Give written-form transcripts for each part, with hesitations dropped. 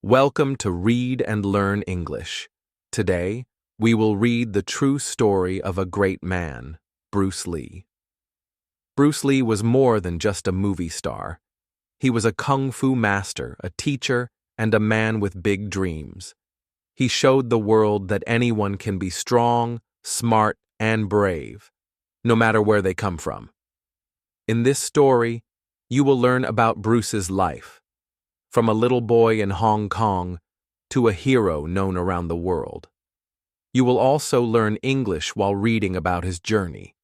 Welcome to Read and Learn English. Today, we will read the true story of a great man, Bruce Lee. Bruce Lee was more than just a movie star. He was a kung fu master, a teacher, and a man with big dreams. He showed the world that anyone can be strong, smart, and brave, no matter where they come from. In this story, you will learn about Bruce's life, from a little boy in Hong Kong to a hero known around the world. You will also learn English while reading about his journey.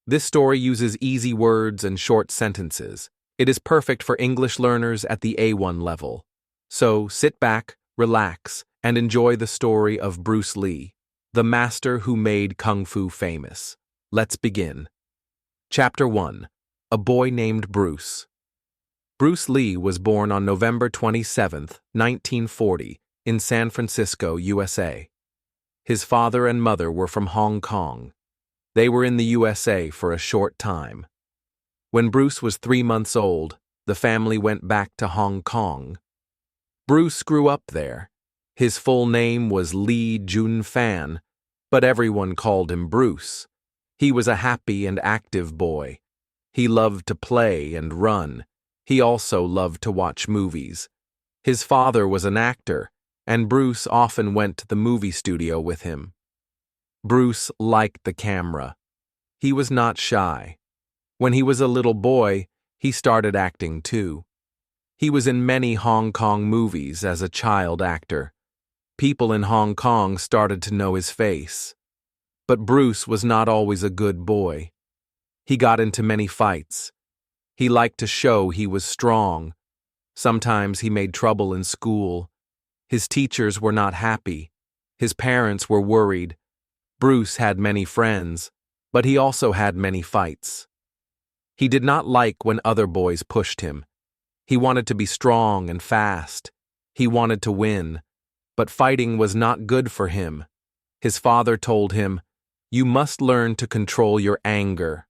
This story uses easy words and short sentences. It is perfect for English learners at the A1 level. So sit back, relax, and enjoy the story of Bruce Lee, the master who made Kung Fu famous. Let's begin. Chapter 1. A Boy Named Bruce. Bruce Lee was born on November 27, 1940, in San Francisco, USA. His father and mother were from Hong Kong. They were in the USA for a short time. When Bruce was 3 months old, the family went back to Hong Kong. Bruce grew up there. His full name was Lee Jun-fan, but everyone called him Bruce. He was a happy and active boy. He loved to play and run. He also loved to watch movies. His father was an actor, and Bruce often went to the movie studio with him. Bruce liked the camera. He was not shy. When he was a little boy, he started acting too. He was in many Hong Kong movies as a child actor. People in Hong Kong started to know his face. But Bruce was not always a good boy. He got into many fights. He liked to show he was strong. Sometimes he made trouble in school. His teachers were not happy. His parents were worried. Bruce had many friends, but he also had many fights. He did not like when other boys pushed him. He wanted to be strong and fast. He wanted to win, but fighting was not good for him. His father told him, "You must learn to control your anger."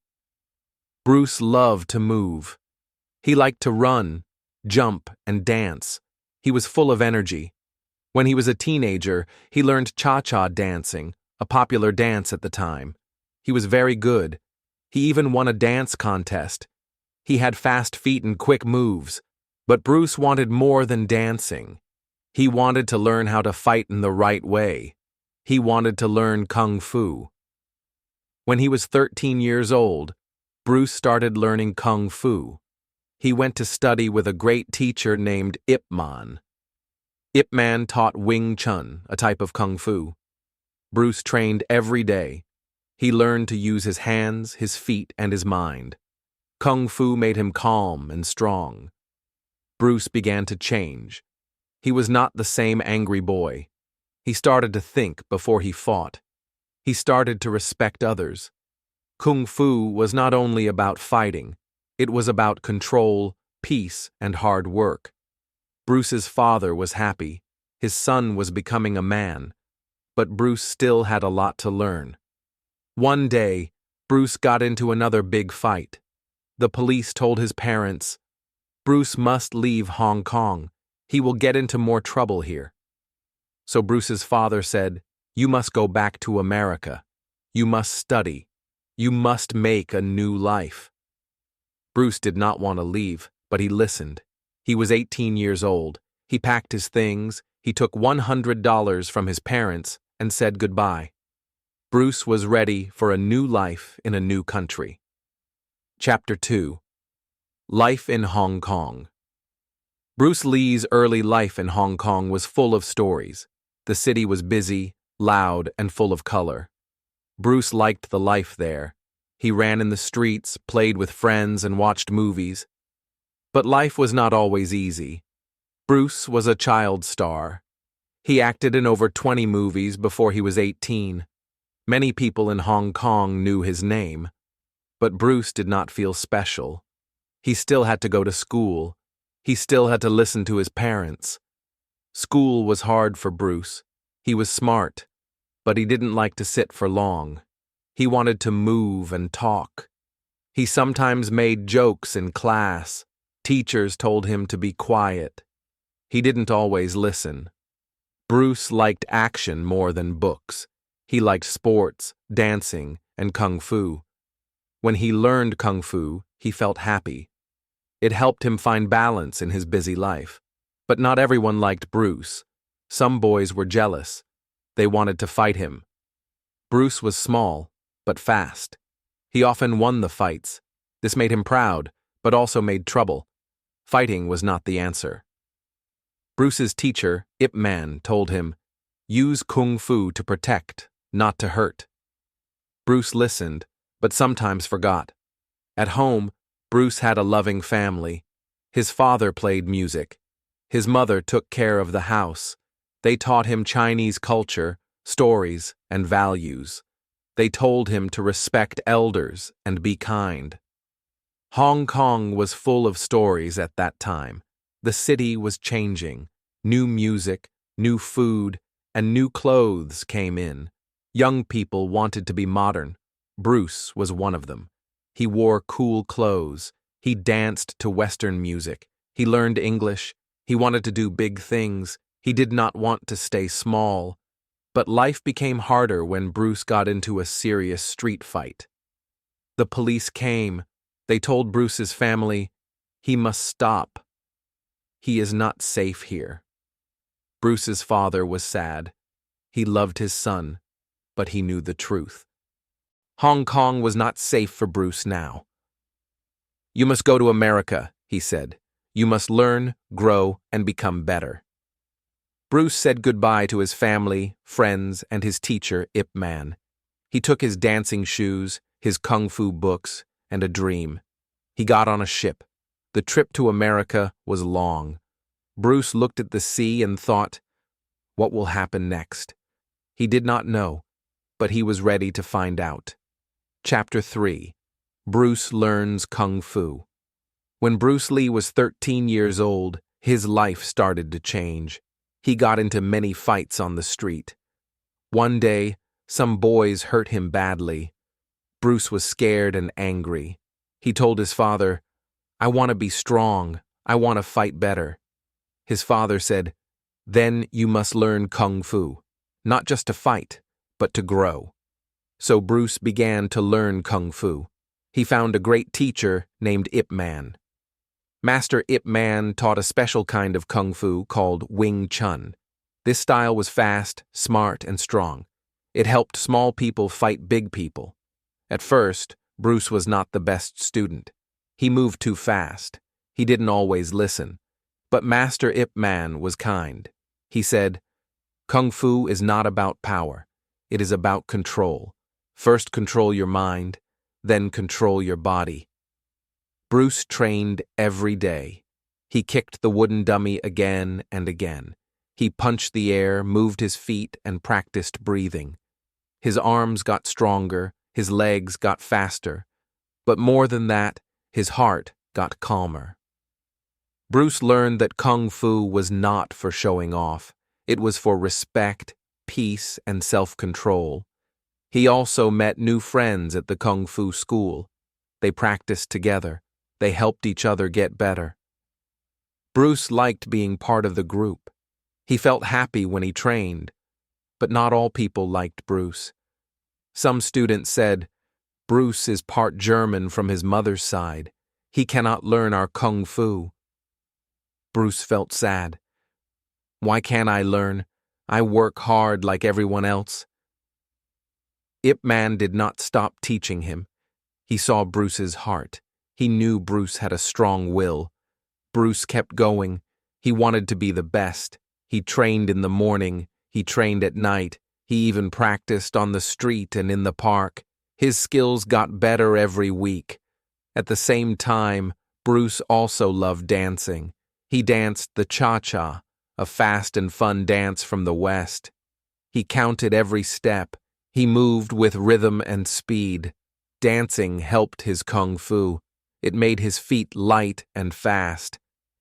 Bruce loved to move. He liked to run, jump, and dance. He was full of energy. When he was a teenager, he learned cha-cha dancing, a popular dance at the time. He was very good. He even won a dance contest. He had fast feet and quick moves. But Bruce wanted more than dancing. He wanted to learn how to fight in the right way. He wanted to learn Kung Fu. When he was 13 years old, Bruce started learning Kung Fu. He went to study with a great teacher named Ip Man. Ip Man taught Wing Chun, a type of Kung Fu. Bruce trained every day. He learned to use his hands, his feet, and his mind. Kung Fu made him calm and strong. Bruce began to change. He was not the same angry boy. He started to think before he fought. He started to respect others. Kung Fu was not only about fighting, it was about control, peace, and hard work. Bruce's father was happy. His son was becoming a man. But Bruce still had a lot to learn. One day, Bruce got into another big fight. The police told his parents, "Bruce must leave Hong Kong. He will get into more trouble here." So Bruce's father said, "You must go back to America. You must study. You must make a new life." Bruce did not want to leave, but he listened. He was 18 years old. He packed his things, he took $100 from his parents, and said goodbye. Bruce was ready for a new life in a new country. Chapter 2. Life in Hong Kong. Bruce Lee's early life in Hong Kong was full of stories. The city was busy, loud, and full of color. Bruce liked the life there. He ran in the streets, played with friends, and watched movies. But life was not always easy. Bruce was a child star. He acted in over 20 movies before he was 18. Many people in Hong Kong knew his name. But Bruce did not feel special. He still had to go to school. He still had to listen to his parents. School was hard for Bruce. He was smart, but he didn't like to sit for long. He wanted to move and talk. He sometimes made jokes in class. Teachers told him to be quiet. He didn't always listen. Bruce liked action more than books. He liked sports, dancing, and kung fu. When he learned kung fu, he felt happy. It helped him find balance in his busy life. But not everyone liked Bruce. Some boys were jealous. They wanted to fight him. Bruce was small, but fast. He often won the fights. This made him proud, but also made trouble. Fighting was not the answer. Bruce's teacher, Ip Man, told him, "Use kung fu to protect, not to hurt." Bruce listened, but sometimes forgot. At home, Bruce had a loving family. His father played music. His mother took care of the house. They taught him Chinese culture, stories, and values. They told him to respect elders and be kind. Hong Kong was full of stories at that time. The city was changing. New music, new food, and new clothes came in. Young people wanted to be modern. Bruce was one of them. He wore cool clothes. He danced to Western music. He learned English. He wanted to do big things. He did not want to stay small. But life became harder when Bruce got into a serious street fight. The police came. They told Bruce's family, "He must stop. He is not safe here." Bruce's father was sad. He loved his son, but he knew the truth. Hong Kong was not safe for Bruce now. "You must go to America," he said. "You must learn, grow, and become better." Bruce said goodbye to his family, friends, and his teacher, Ip Man. He took his dancing shoes, his kung fu books, and a dream. He got on a ship. The trip to America was long. Bruce looked at the sea and thought, what will happen next? He did not know, but he was ready to find out. Chapter 3. Bruce Learns Kung Fu. When Bruce Lee was 13 years old, his life started to change. He got into many fights on the street. One day, some boys hurt him badly. Bruce was scared and angry. He told his father, "I want to be strong. I want to fight better." His father said, "Then you must learn Kung Fu, not just to fight, but to grow." So Bruce began to learn Kung Fu. He found a great teacher named Ip Man. Master Ip Man taught a special kind of Kung Fu called Wing Chun. This style was fast, smart, and strong. It helped small people fight big people. At first, Bruce was not the best student. He moved too fast. He didn't always listen. But Master Ip Man was kind. He said, "Kung Fu is not about power. It is about control. First control your mind, then control your body." Bruce trained every day. He kicked the wooden dummy again and again. He punched the air, moved his feet, and practiced breathing. His arms got stronger, his legs got faster. But more than that, his heart got calmer. Bruce learned that Kung Fu was not for showing off. It was for respect, peace, and self-control. He also met new friends at the Kung Fu school. They practiced together. They helped each other get better. Bruce liked being part of the group. He felt happy when he trained. But not all people liked Bruce. Some students said, "Bruce is part German from his mother's side. He cannot learn our Kung Fu." Bruce felt sad. "Why can't I learn? I work hard like everyone else." Ip Man did not stop teaching him. He saw Bruce's heart. He knew Bruce had a strong will. Bruce kept going. He wanted to be the best. He trained in the morning. He trained at night. He even practiced on the street and in the park. His skills got better every week. At the same time, Bruce also loved dancing. He danced the cha-cha, a fast and fun dance from the West. He counted every step. He moved with rhythm and speed. Dancing helped his Kung Fu. It made his feet light and fast.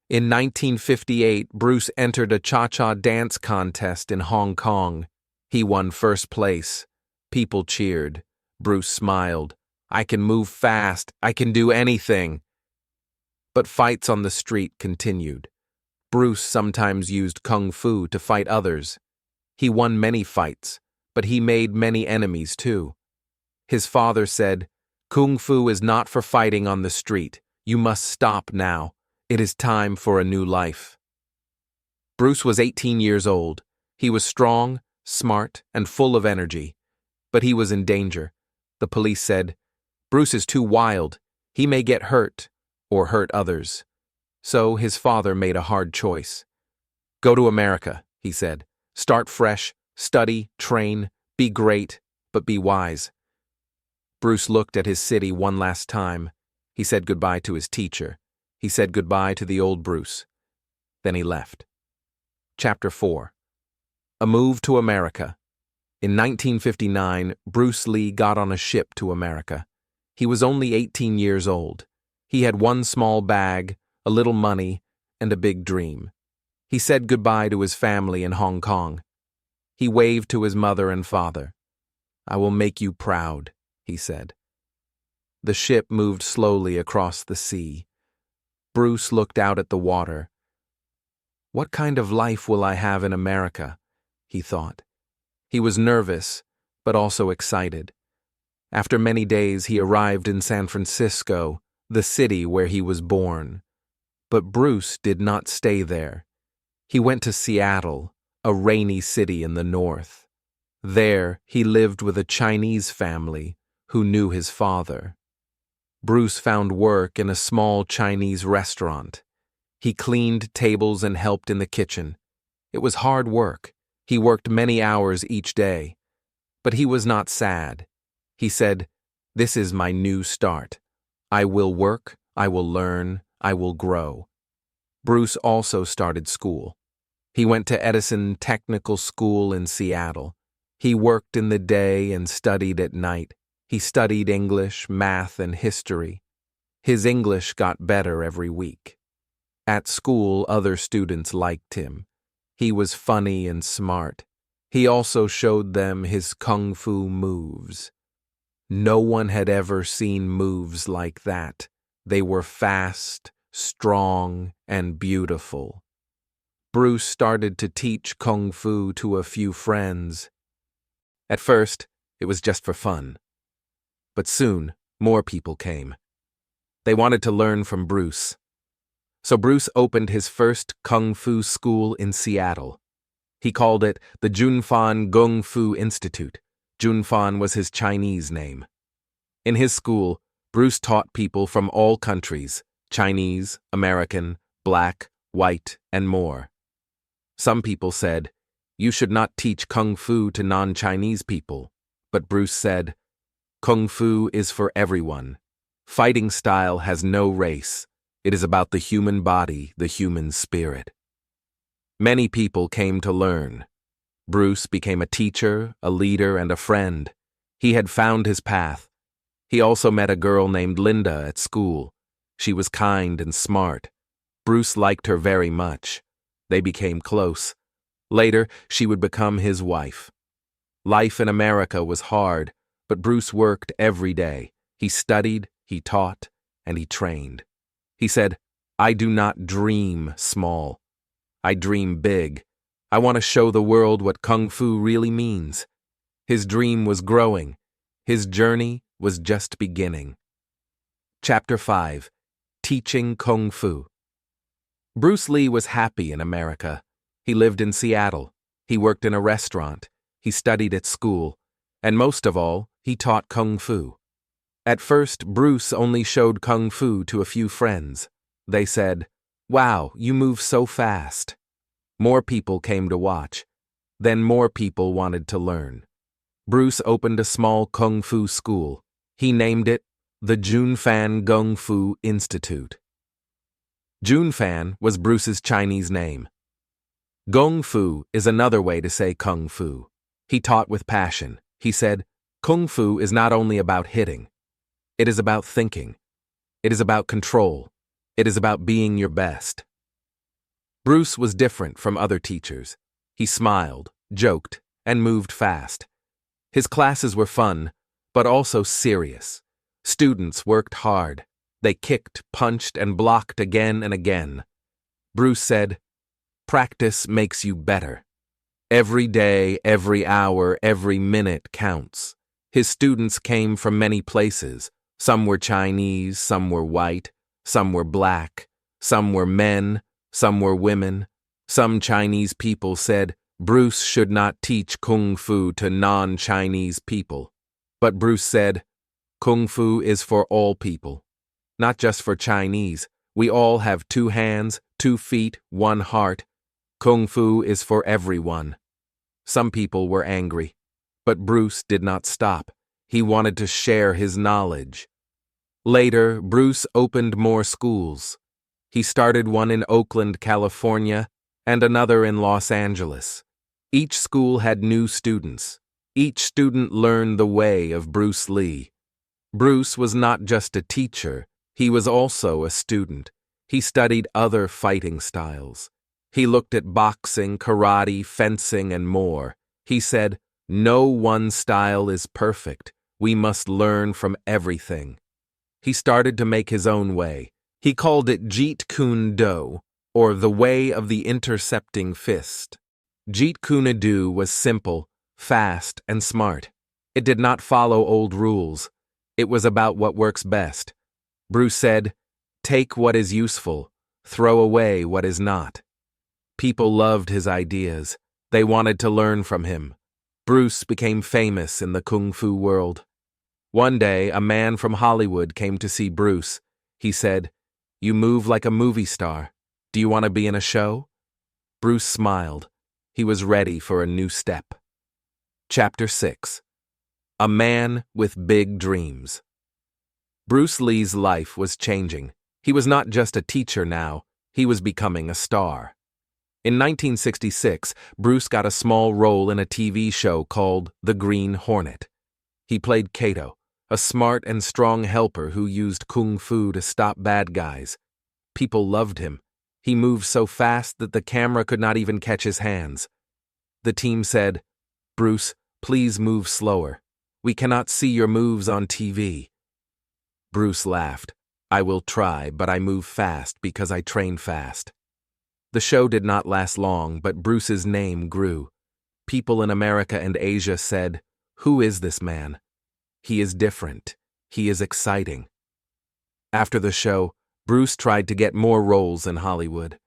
In 1958, Bruce entered a cha-cha dance contest in Hong Kong. He won first place. People cheered. Bruce smiled. "I can move fast. I can do anything." But fights on the street continued. Bruce sometimes used kung fu to fight others. He won many fights, but he made many enemies too. His father said, "Kung fu is not for fighting on the street. You must stop now. It is time for a new life." Bruce was 18 years old. He was strong, smart, and full of energy. But he was in danger. The police said, "Bruce is too wild. He may get hurt, or hurt others." So his father made a hard choice. "Go to America," he said. "Start fresh, study, train, be great, but be wise." Bruce looked at his city one last time. He said goodbye to his teacher. He said goodbye to the old Bruce. Then he left. Chapter 4. A Move to America. In 1959, Bruce Lee got on a ship to America. He was only 18 years old. He had one small bag, a little money, and a big dream. He said goodbye to his family in Hong Kong. He waved to his mother and father. "I will make you proud," he said. The ship moved slowly across the sea. Bruce looked out at the water. "What kind of life will I have in America?" he thought. He was nervous, but also excited. After many days, he arrived in San Francisco, the city where he was born. But Bruce did not stay there. He went to Seattle, a rainy city in the north. There, he lived with a Chinese family who knew his father. Bruce found work in a small Chinese restaurant. He cleaned tables and helped in the kitchen. It was hard work. He worked many hours each day. But he was not sad. He said, "This is my new start. I will work, I will learn, I will grow." Bruce also started school. He went to Edison Technical School in Seattle. He worked in the day and studied at night. He studied English, math, and history. His English got better every week. At school, other students liked him. He was funny and smart. He also showed them his kung fu moves. No one had ever seen moves like that. They were fast, strong, and beautiful. Bruce started to teach kung fu to a few friends. At first, it was just for fun. But soon, more people came. They wanted to learn from Bruce. So Bruce opened his first kung fu school in Seattle. He called it the Junfan Kung Fu Institute. Junfan was his Chinese name. In his school, Bruce taught people from all countries, Chinese, American, black, white, and more. Some people said, "You should not teach kung fu to non-Chinese people." But Bruce said, "Kung fu is for everyone. Fighting style has no race. It is about the human body, the human spirit." Many people came to learn. Bruce became a teacher, a leader, and a friend. He had found his path. He also met a girl named Linda at school. She was kind and smart. Bruce liked her very much. They became close. Later, she would become his wife. Life in America was hard, but Bruce worked every day. He studied, he taught, and he trained. He said, "I do not dream small. I dream big. I want to show the world what kung fu really means." His dream was growing. His journey was just beginning. Chapter 5. Teaching Kung Fu. Bruce Lee was happy in America. He lived in Seattle. He worked in a restaurant. He studied at school. And most of all, he taught Kung Fu. At first, Bruce only showed Kung Fu to a few friends. They said, "Wow, you move so fast." More people came to watch. Then more people wanted to learn. Bruce opened a small Kung Fu school. He named it the Junfan Kung Fu Institute. Junfan was Bruce's Chinese name. Kung Fu is another way to say Kung Fu. He taught with passion. He said, "Kung Fu is not only about hitting. It is about thinking. It is about control. It is about being your best." Bruce was different from other teachers. He smiled, joked, and moved fast. His classes were fun, but also serious. Students worked hard. They kicked, punched, and blocked again and again. Bruce said, Practice makes you better. Every day, every hour, every minute counts. His students came from many places. Some were Chinese, some were white, some were black, some were men, some were women. Some Chinese people said Bruce should not teach Kung Fu to non-Chinese people. But Bruce said, Kung Fu is for all people, not just for Chinese. We all have 2 hands, 2 feet, 1 heart. Kung Fu is for everyone. Some people were angry, but Bruce did not stop. He wanted to share his knowledge. Later, Bruce opened more schools. He started one in Oakland, California, and another in Los Angeles. Each school had new students. Each student learned the way of Bruce Lee. Bruce was not just a teacher, he was also a student. He studied other fighting styles. He looked at boxing, karate, fencing, and more. He said, "No one style is perfect. We must learn from everything." He started to make his own way. He called it Jeet Kune Do, or the way of the intercepting fist. Jeet Kune Do was simple, fast, and smart. It did not follow old rules. It was about what works best. Bruce said, "Take what is useful, throw away what is not." People loved his ideas. They wanted to learn from him. Bruce became famous in the Kung Fu world. One day, a man from Hollywood came to see Bruce. He said, "You move like a movie star. Do you want to be in a show?" Bruce smiled. He was ready for a new step. Chapter 6. A Man with Big Dreams. Bruce Lee's life was changing. He was not just a teacher now, he was becoming a star. In 1966, Bruce got a small role in a TV show called The Green Hornet. He played Kato, a smart and strong helper who used Kung Fu to stop bad guys. People loved him. He moved so fast that the camera could not even catch his hands. The team said, "Bruce, please move slower. We cannot see your moves on TV." Bruce laughed. "I will try, but I move fast because I train fast." The show did not last long, but Bruce's name grew. People in America and Asia said, "Who is this man? He is different. He is exciting." After the show, Bruce tried to get more roles in Hollywood.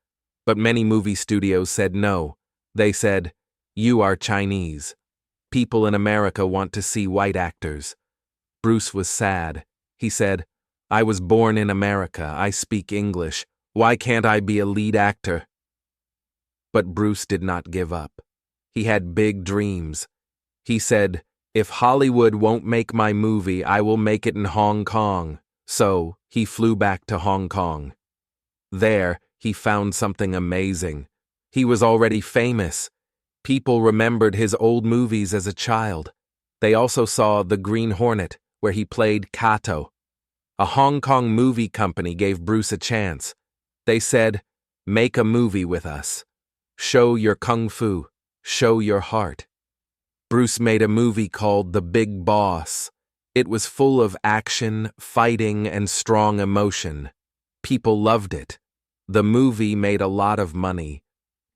But many movie studios said no. They said, "You are Chinese. People in America want to see white actors." Bruce was sad. He said, "I was born in America. I speak English. Why can't I be a lead actor?" But Bruce did not give up. He had big dreams. He said, "If Hollywood won't make my movie, I will make it in Hong Kong." So, he flew back to Hong Kong. There, he found something amazing. He was already famous. People remembered his old movies as a child. They also saw The Green Hornet, where he played Kato. A Hong Kong movie company gave Bruce a chance. They said, "Make a movie with us. Show your Kung Fu. Show your heart." Bruce made a movie called The Big Boss. It was full of action, fighting, and strong emotion. People loved it. The movie made a lot of money.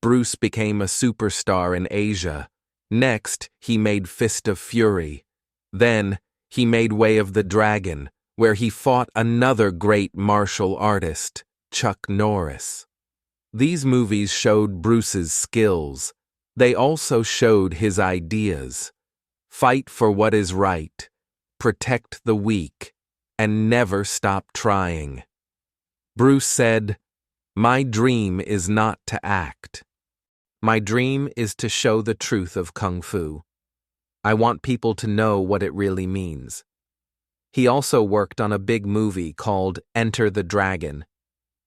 Bruce became a superstar in Asia. Next, he made Fist of Fury. Then, he made Way of the Dragon, where he fought another great martial artist, Chuck Norris. These movies showed Bruce's skills. They also showed his ideas. Fight for what is right, protect the weak, and never stop trying. Bruce said, "My dream is not to act. My dream is to show the truth of Kung Fu. I want people to know what it really means." He also worked on a big movie called Enter the Dragon.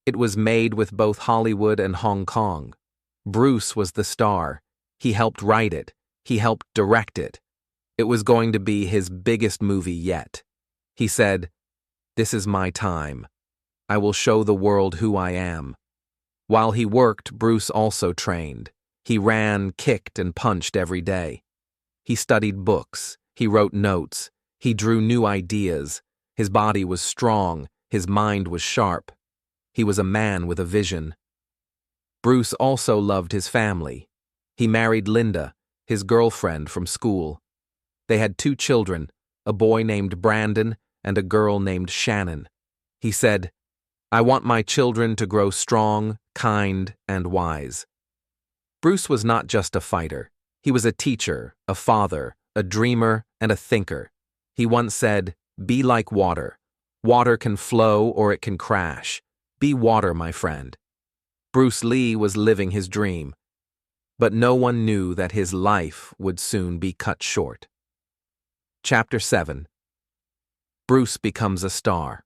It was made with both Hollywood and Hong Kong. Bruce was the star. He helped write it. He helped direct it. It was going to be his biggest movie yet. He said, "This is my time. I will show the world who I am." While he worked, Bruce also trained. He ran, kicked, and punched every day. He studied books. He wrote notes. He drew new ideas. His body was strong. His mind was sharp. He was a man with a vision. Bruce also loved his family. He married Linda, his girlfriend from school. They had 2 children, a boy named Brandon and a girl named Shannon. He said, "I want my children to grow strong, kind, and wise." Bruce was not just a fighter. He was a teacher, a father, a dreamer, and a thinker. He once said, "Be like water. Water can flow or it can crash. Be water, my friend." Bruce Lee was living his dream, but no one knew that his life would soon be cut short. Chapter 7. Bruce becomes a star.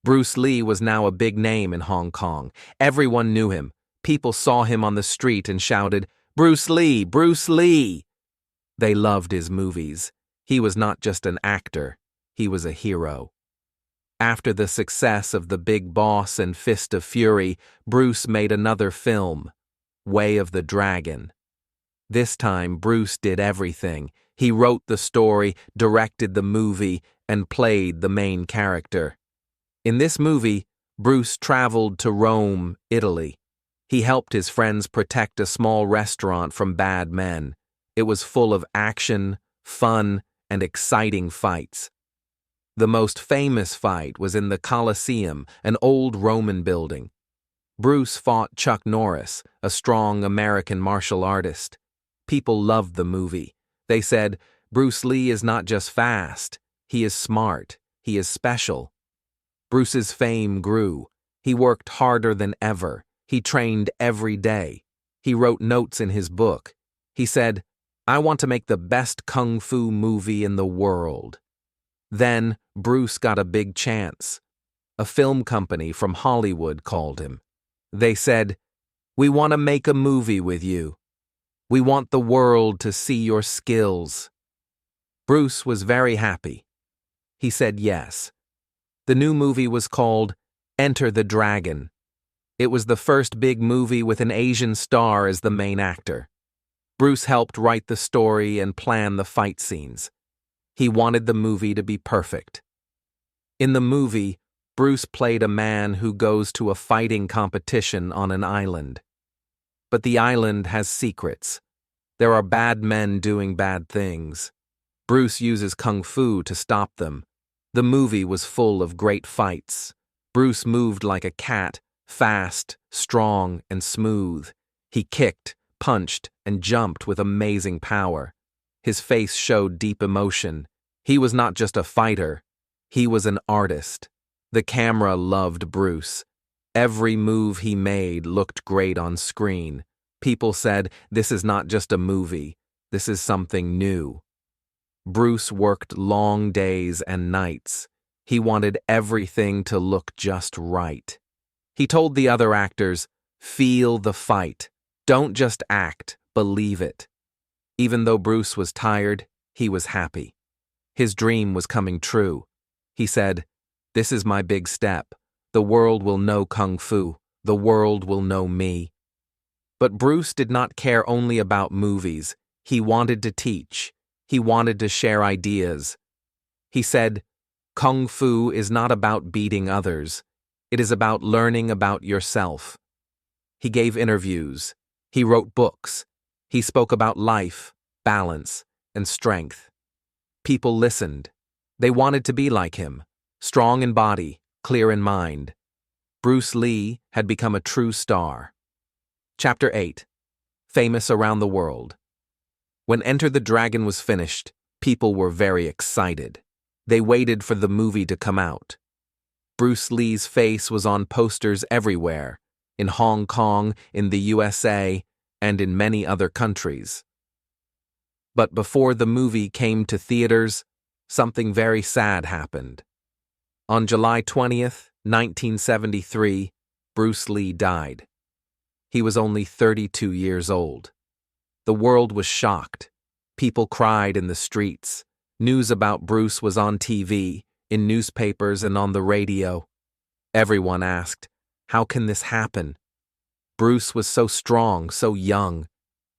Bruce Lee was now a big name in Hong Kong. Everyone knew him. People saw him on the street and shouted, "Bruce Lee! Bruce Lee!" They loved his movies. He was not just an actor, he was a hero. After the success of The Big Boss and Fist of Fury, Bruce made another film, Way of the Dragon. This time, Bruce did everything. He wrote the story, directed the movie, and played the main character. In this movie, Bruce traveled to Rome, Italy. He helped his friends protect a small restaurant from bad men. It was full of action, fun, and exciting fights. The most famous fight was in the Colosseum, an old Roman building. Bruce fought Chuck Norris, a strong American martial artist. People loved the movie. They said, "Bruce Lee is not just fast, he is smart, he is special." Bruce's fame grew. He worked harder than ever. He trained every day. He wrote notes in his book. He said, "I want to make the best kung fu movie in the world." Then, Bruce got a big chance. A film company from Hollywood called him. They said, "We want to make a movie with you. We want the world to see your skills." Bruce was very happy. He said yes. The new movie was called Enter the Dragon. It was the first big movie with an Asian star as the main actor. Bruce helped write the story and plan the fight scenes. He wanted the movie to be perfect. In the movie, Bruce played a man who goes to a fighting competition on an island. But the island has secrets. There are bad men doing bad things. Bruce uses kung fu to stop them. The movie was full of great fights. Bruce moved like a cat, fast, strong, and smooth. He kicked, punched, and jumped with amazing power. His face showed deep emotion. He was not just a fighter, he was an artist. The camera loved Bruce. Every move he made looked great on screen. People said, "This is not just a movie, this is something new." Bruce worked long days and nights. He wanted everything to look just right. He told the other actors, "Feel the fight. Don't just act, believe it." Even though Bruce was tired, he was happy. His dream was coming true. He said, "This is my big step. The world will know Kung Fu. The world will know me." But Bruce did not care only about movies. He wanted to teach. He wanted to share ideas. He said, "Kung Fu is not about beating others. It is about learning about yourself." He gave interviews. He wrote books. He spoke about life, balance, and strength. People listened. They wanted to be like him, strong in body, clear in mind. Bruce Lee had become a true star. Chapter 8. Famous around the world. When Enter the Dragon was finished, people were very excited. They waited for the movie to come out. Bruce Lee's face was on posters everywhere, in Hong Kong, in the USA, and in many other countries. But before the movie came to theaters, something very sad happened. On July 20th, 1973, Bruce Lee died. He was only 32 years old. The world was shocked. People cried in the streets. News about Bruce was on TV, in newspapers, and on the radio. Everyone asked, "How can this happen?" Bruce was so strong, so young.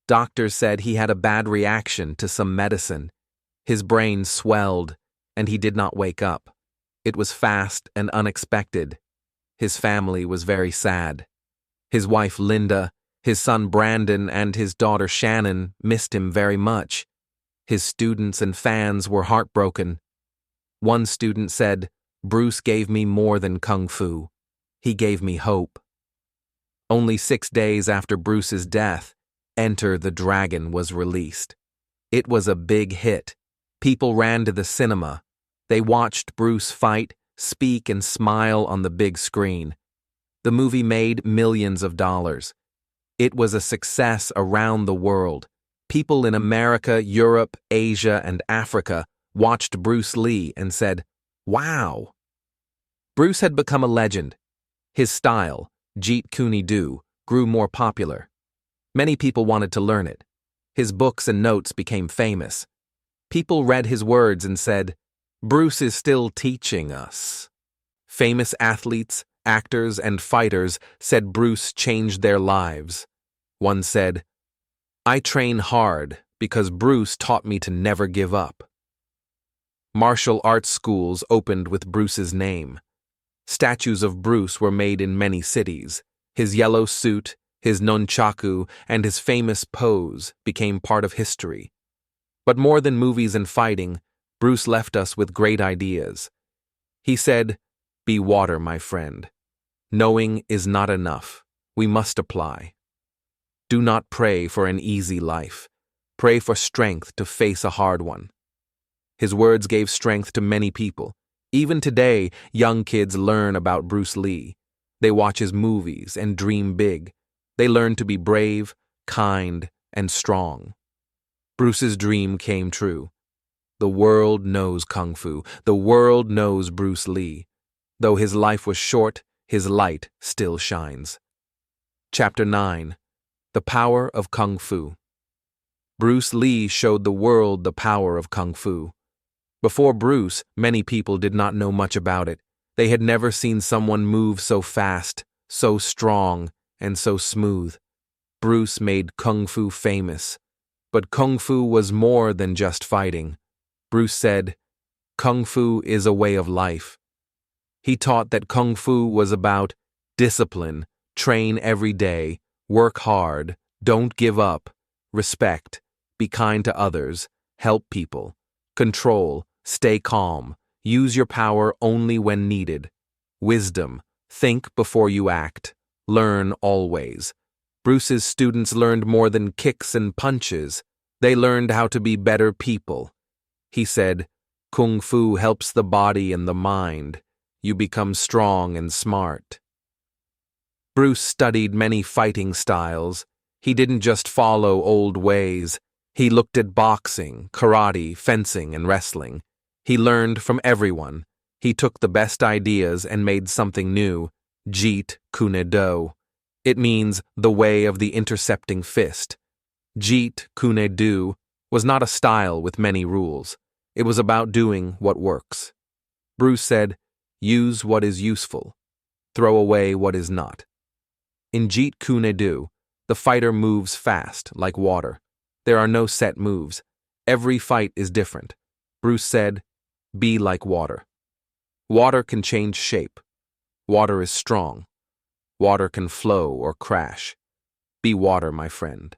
Doctors said he had a bad reaction to some medicine. His brain swelled, and he did not wake up. It was fast and unexpected. His family was very sad. His wife Linda, his son Brandon, and his daughter Shannon missed him very much. His students and fans were heartbroken. One student said, "Bruce gave me more than kung fu. He gave me hope." Only 6 days after Bruce's death, Enter the Dragon was released. It was a big hit. People ran to the cinema. They watched Bruce fight, speak, and smile on the big screen. The movie made millions of dollars. It was a success around the world. People in America, Europe, Asia, and Africa watched Bruce Lee and said, "Wow!" Bruce had become a legend. His style, Jeet Kune Do, grew more popular. Many people wanted to learn it. His books and notes became famous. People read his words and said, "Bruce is still teaching us." Famous athletes, actors, and fighters said Bruce changed their lives. One said, "I train hard because Bruce taught me to never give up." Martial arts schools opened with Bruce's name. Statues of Bruce were made in many cities. His yellow suit, his nunchaku, and his famous pose became part of history. But more than movies and fighting, Bruce left us with great ideas. He said, "Be water, my friend. Knowing is not enough. We must apply. Do not pray for an easy life. Pray for strength to face a hard one." His words gave strength to many people. Even today, young kids learn about Bruce Lee. They watch his movies and dream big. They learn to be brave, kind, and strong. Bruce's dream came true. The world knows Kung Fu. The world knows Bruce Lee. Though his life was short, his light still shines. Chapter 9. The Power of Kung Fu. Bruce Lee showed the world the power of Kung Fu. Before Bruce, many people did not know much about it. They had never seen someone move so fast, so strong, and so smooth. Bruce made Kung Fu famous. But Kung Fu was more than just fighting. Bruce said, "Kung Fu is a way of life." He taught that Kung Fu was about discipline, train every day, work hard, don't give up, respect, be kind to others, help people, control, stay calm, use your power only when needed, wisdom, think before you act, learn always. Bruce's students learned more than kicks and punches. They learned how to be better people. He said, "Kung Fu helps the body and the mind. You become strong and smart." Bruce studied many fighting styles. He didn't just follow old ways. He looked at boxing, karate, fencing, and wrestling. He learned from everyone. He took the best ideas and made something new, Jeet Kune Do. It means the way of the intercepting fist. Jeet Kune Do was not a style with many rules. It was about doing what works. Bruce said, "Use what is useful. Throw away what is not." In Jeet Kune Do, the fighter moves fast, like water. There are no set moves. Every fight is different. Bruce said, "Be like water." Water can change shape. Water is strong. Water can flow or crash. Be water, my friend.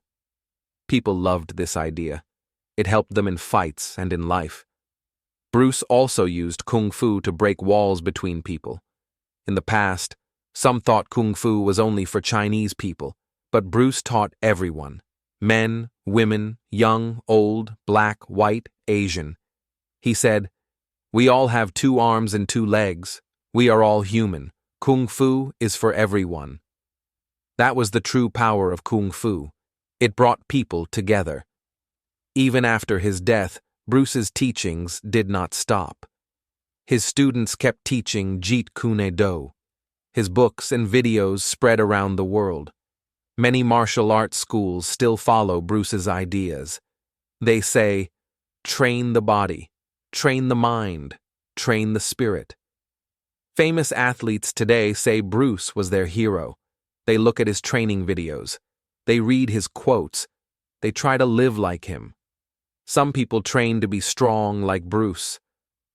People loved this idea. It helped them in fights and in life. Bruce also used Kung Fu to break walls between people. In the past, some thought Kung Fu was only for Chinese people, but Bruce taught everyone. Men, women, young, old, black, white, Asian. He said, "We all have 2 arms and 2 legs. We are all human. Kung Fu is for everyone." That was the true power of Kung Fu. It brought people together. Even after his death, Bruce's teachings did not stop. His students kept teaching Jeet Kune Do. His books and videos spread around the world. Many martial arts schools still follow Bruce's ideas. They say, "Train the body, train the mind, train the spirit." Famous athletes today say Bruce was their hero. They look at his training videos. They read his quotes. They try to live like him. Some people train to be strong like Bruce.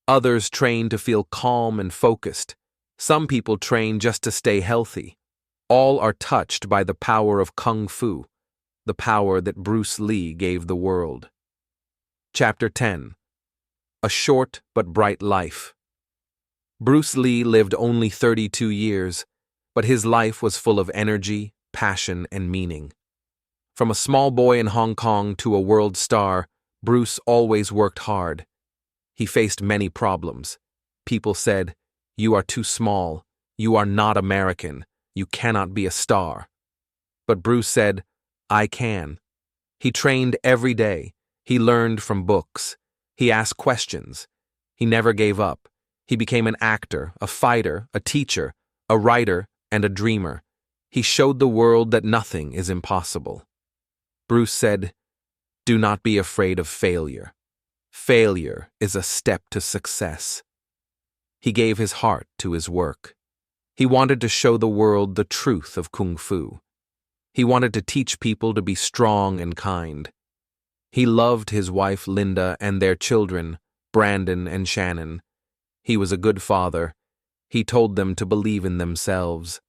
Others train to feel calm and focused. Some people train just to stay healthy. All are touched by the power of Kung Fu, the power that Bruce Lee gave the world. Chapter 10. A Short but Bright Life. Bruce Lee lived only 32 years, but his life was full of energy, passion, and meaning. From a small boy in Hong Kong to a world star, Bruce always worked hard. He faced many problems. People said, "You are too small. You are not American. You cannot be a star." But Bruce said, "I can." He trained every day. He learned from books. He asked questions. He never gave up. He became an actor, a fighter, a teacher, a writer, and a dreamer. He showed the world that nothing is impossible. Bruce said, "Do not be afraid of failure. Failure is a step to success." He gave his heart to his work. He wanted to show the world the truth of Kung Fu. He wanted to teach people to be strong and kind. He loved his wife Linda and their children, Brandon and Shannon. He was a good father. He told them to believe in themselves.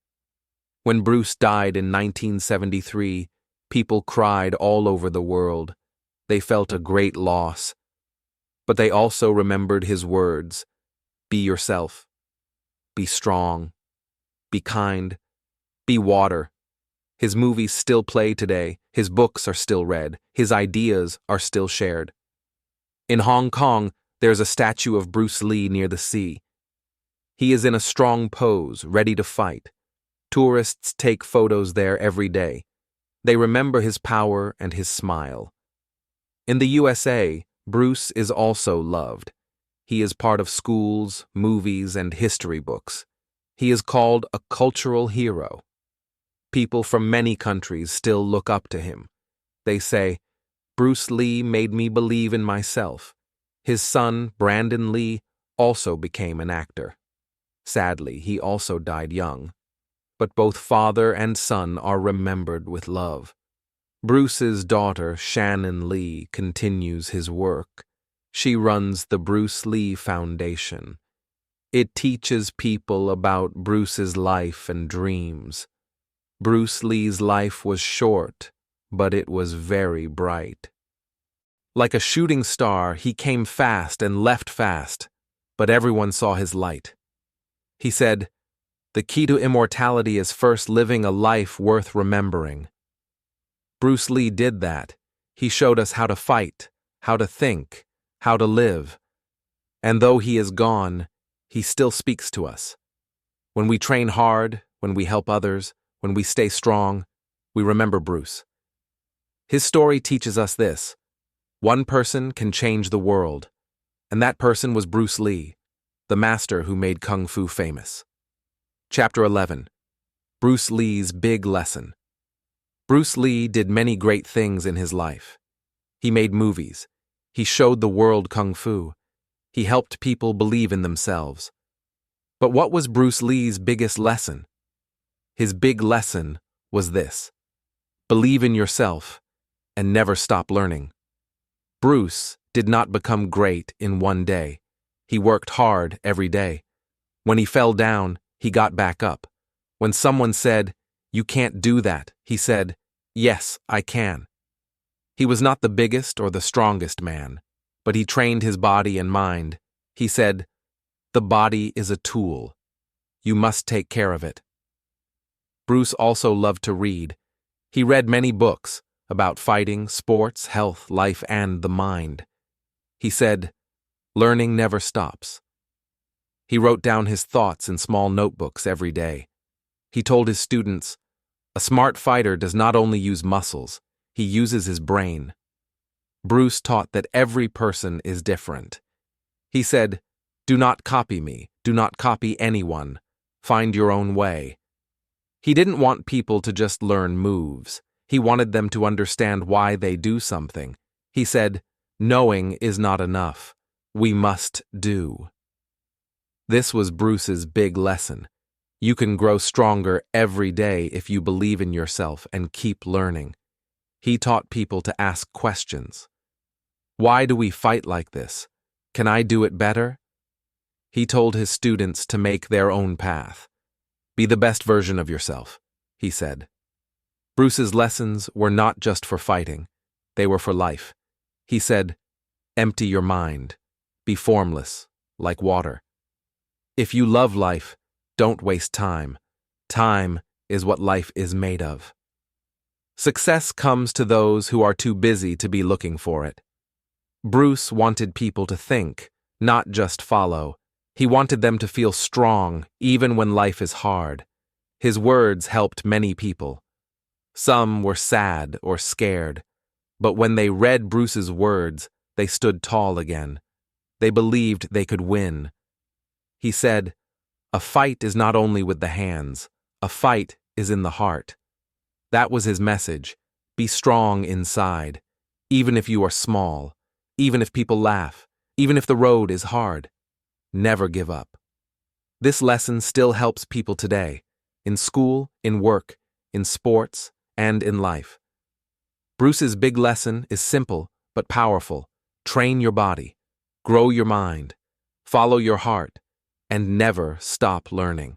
When Bruce died in 1973, people cried all over the world. They felt a great loss. But they also remembered his words: be yourself, be strong, be kind, be water. His movies still play today, his books are still read, his ideas are still shared. In Hong Kong, there's a statue of Bruce Lee near the sea. He is in a strong pose, ready to fight. Tourists take photos there every day. They remember his power and his smile. In the USA, Bruce is also loved. He is part of schools, movies, and history books. He is called a cultural hero. People from many countries still look up to him. They say, "Bruce Lee made me believe in myself." His son, Brandon Lee, also became an actor. Sadly, he also died young. But both father and son are remembered with love. Bruce's daughter, Shannon Lee, continues his work. She runs the Bruce Lee Foundation. It teaches people about Bruce's life and dreams. Bruce Lee's life was short, but it was very bright. Like a shooting star, he came fast and left fast, but everyone saw his light. He said, "The key to immortality is first living a life worth remembering." Bruce Lee did that. He showed us how to fight, how to think, how to live. And though he is gone, he still speaks to us. When we train hard, when we help others, when we stay strong, we remember Bruce. His story teaches us this: one person can change the world, and that person was Bruce Lee, the master who made Kung Fu famous. Chapter 11. Bruce Lee's Big Lesson. Bruce Lee did many great things in his life. He made movies. He showed the world Kung Fu. He helped people believe in themselves. But what was Bruce Lee's biggest lesson? His big lesson was this: believe in yourself and never stop learning. Bruce did not become great in one day. He worked hard every day. When he fell down, he got back up. When someone said, "You can't do that," he said, "Yes, I can." He was not the biggest or the strongest man, but he trained his body and mind. He said, "The body is a tool. You must take care of it." Bruce also loved to read. He read many books about fighting, sports, health, life, and the mind. He said, "Learning never stops." He wrote down his thoughts in small notebooks every day. He told his students, "A smart fighter does not only use muscles, he uses his brain." Bruce taught that every person is different. He said, "Do not copy me. Do not copy anyone. Find your own way." He didn't want people to just learn moves. He wanted them to understand why they do something. He said, "Knowing is not enough. We must do." This was Bruce's big lesson. You can grow stronger every day if you believe in yourself and keep learning. He taught people to ask questions. Why do we fight like this? Can I do it better? He told his students to make their own path. Be the best version of yourself. he said. Bruce's lessons were not just for fighting, they were for life. He said, empty your mind, be formless, like water. If you love life, don't waste time. Time is what life is made of. Success comes to those who are too busy to be looking for it. Bruce wanted people to think, not just follow. He wanted them to feel strong, even when life is hard. His words helped many people. Some were sad or scared, but when they read Bruce's words, they stood tall again. They believed they could win. He said, a fight is not only with the hands, a fight is in the heart. That was his message. Be strong inside, even if you are small, even if people laugh, even if the road is hard. Never give up. This lesson still helps people today, in school, in work, in sports, and in life. Bruce's big lesson is simple but powerful. Train your body, grow your mind, follow your heart, and never stop learning.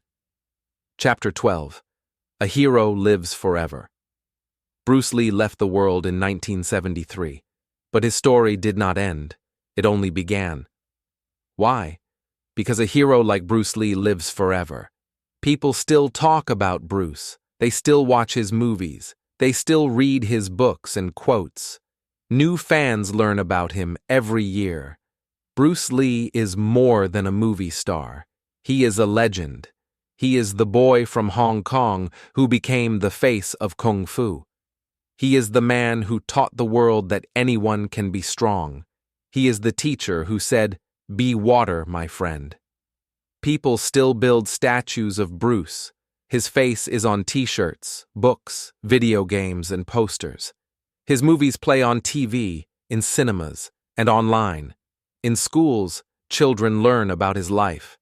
Chapter 12. A Hero Lives Forever. Bruce Lee left the world in 1973, but his story did not end. It only began. Why? Because a hero like Bruce Lee lives forever. People still talk about Bruce. They still watch his movies. They still read his books and quotes. New fans learn about him every year. Bruce Lee is more than a movie star. He is a legend. He is the boy from Hong Kong who became the face of Kung Fu. He is the man who taught the world that anyone can be strong. He is the teacher who said, "Be water, my friend." People still build statues of Bruce. His face is on t-shirts, books, video games, and posters. His movies play on TV, in cinemas, and online. In schools, children learn about his life.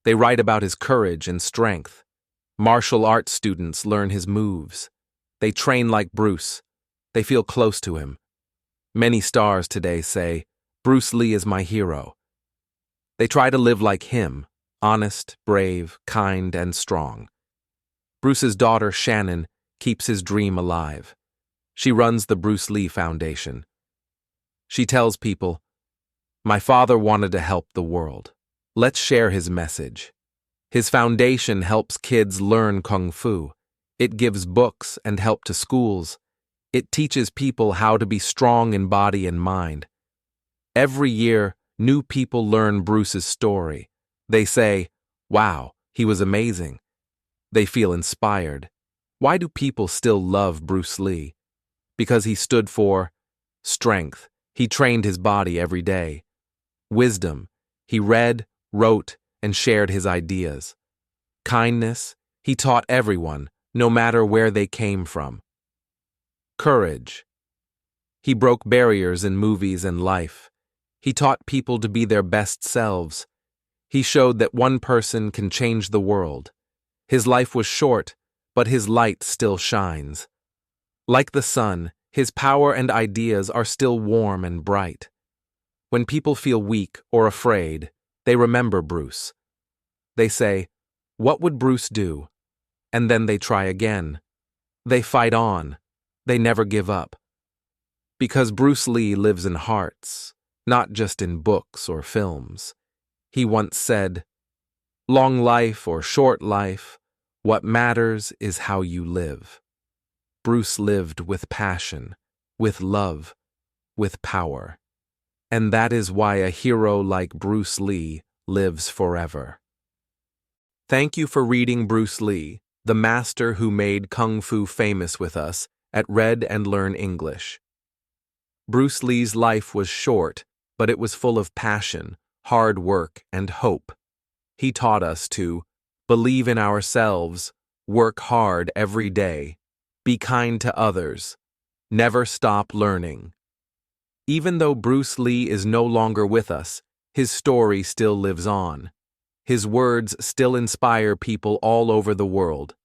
They write about his courage and strength. Martial arts students learn his moves. They train like Bruce. They feel close to him. Many stars today say, Bruce Lee is my hero. They try to live like him, honest, brave, kind, and strong. Bruce's daughter, Shannon, keeps his dream alive. She runs the Bruce Lee Foundation. She tells people, my father wanted to help the world. Let's share his message. His foundation helps kids learn Kung Fu. It gives books and help to schools. It teaches people how to be strong in body and mind. Every year, new people learn Bruce's story. They say, wow, he was amazing. They feel inspired. Why do people still love Bruce Lee? Because he stood for strength. He trained his body every day. Wisdom. He read, wrote, and shared his ideas. Kindness. He taught everyone, no matter where they came from. Courage. He broke barriers in movies and life. He taught people to be their best selves. He showed that one person can change the world. His life was short, but his light still shines. Like the sun, his power and ideas are still warm and bright. When people feel weak or afraid, they remember Bruce. They say, what would Bruce do? And then they try again. They fight on. They never give up. Because Bruce Lee lives in hearts, not just in books or films. He once said, long life or short life, what matters is how you live. Bruce lived with passion, with love, with power. And that is why a hero like Bruce Lee lives forever. Thank you for reading Bruce Lee, the master who made Kung Fu famous with us at Read and Learn English. Bruce Lee's life was short, but it was full of passion, hard work, and hope. He taught us to believe in ourselves, work hard every day, be kind to others, never stop learning. Even though Bruce Lee is no longer with us, his story still lives on. His words still inspire people all over the world.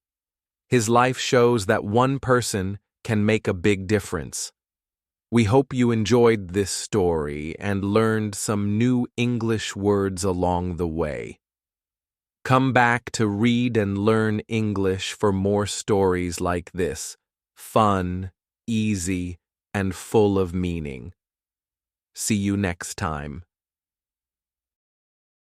His life shows that one person can make a big difference. We hope you enjoyed this story and learned some new English words along the way. Come back to read and learn English for more stories like this, fun, easy, and full of meaning. See you next time.